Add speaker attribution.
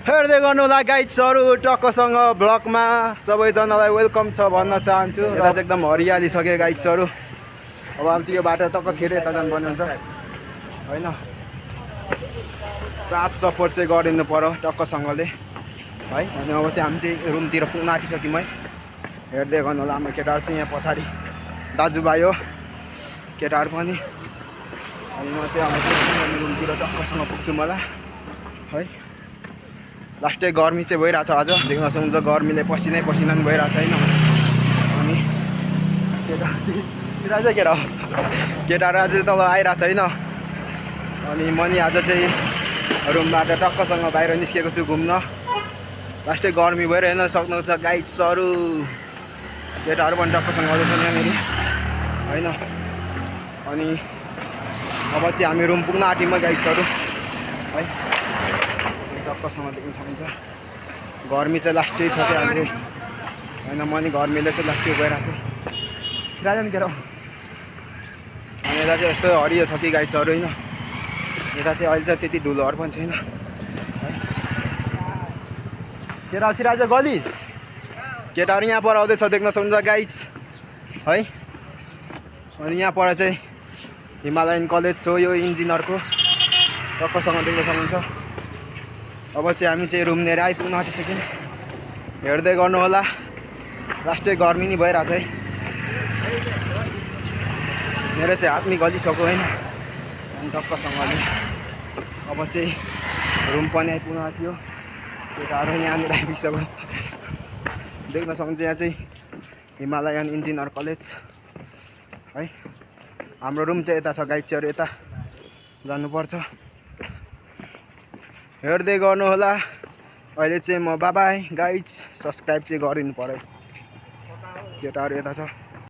Speaker 1: हेर्दै गर्नु होला गाइड्सहरू टक्कसँग ब्लगमा सबैजनालाई वेलकम छ भन्न चाहन्छु। यता चाहिँ एकदम हरियाली सक्यो गाइड्सहरू। अब हामी चाहिँ यो बाटो टक्क खेर यता जानुपर्ने हुन्छ होइन। साथ सपोर्ट चाहिँ गरिदिनु पर्यो टक्कसँगले है। अनि अब चाहिँ हामी चाहिँ रुमतिर पुग्न आँटिसक्यौँ है। हेर्दै गर्नु होला हाम्रो केटाहरू चाहिँ यहाँ पछाडि दाजुभाइ हो केटाहरू पनि। अनि म चाहिँ अब रुमतिर टक्कसँग पुग्छु मलाई है। लास्टै गर्मी चाहिँ भइरहेछ आज देख्न सक्नुहुन्छ गर्मीले पसिनै पसिना पनि भइरहेछ होइन। अनि केटाहरू आज तल आइरहेछ होइन। अनि म नि आज चाहिँ रुमबाट टक्कसँग बाहिर निस्केको छु घुम्न। लास्टै गर्मी भइरहेन सक्नुहुन्छ गाइड्सहरू। केटाहरू पनि टक्कसँग आउँदैछन् यहाँनिर होइन। अनि अब चाहिँ हामी रुम पुग्न आँट्यौँ गाइड्सहरू है। टक्कसँग देख्न सक्नुहुन्छ गर्मी चाहिँ लास्टै छ क्या अहिले होइन। म नि गर्मीले चाहिँ लास्टै गइरहेको छु राजा नि केटा। अनि यता चाहिँ यस्तो हरियो छ कि गाइड्सहरू होइन। यता चाहिँ अहिले चाहिँ त्यति धुलोहरू पनि छैन है। केटा सिराज गलिस केटाहरू यहाँ पर आउँदैछ देख्न सक्नुहुन्छ गाइड्स है। अनि यहाँ पर चाहिँ हिमालयन कलेज हो यो इन्जिनियरको टक्कसँग देख्न सक्नुहुन्छ। अब चाहिँ हामी चाहिँ रुम लिएर आइपुग्न आँटिसक्यौँ। हेर्दै गर्नु होला लास्टै गर्मी नै भइरहेछ है। मेरो चाहिँ हात नि गलिसक्यो होइन। अनि टक्कसँगले अब चाहिँ रुम पनि आइपुग्न आँट्यो। केटाहरू यहाँनिर आइपुगिसक्यो देख्न सक्नुहुन्छ। यहाँ चाहिँ हिमालयन इन्जिनियर कलेज है। हाम्रो रुम चाहिँ यता छ गाइड्सहरू यता जानुपर्छ। हेर्दै गर्नु होला अहिले चाहिँ म बाबाई गाइड्स सब्सक्राइब चाहिँ गरिदिनु पर्यो। केटाहरू यता छ।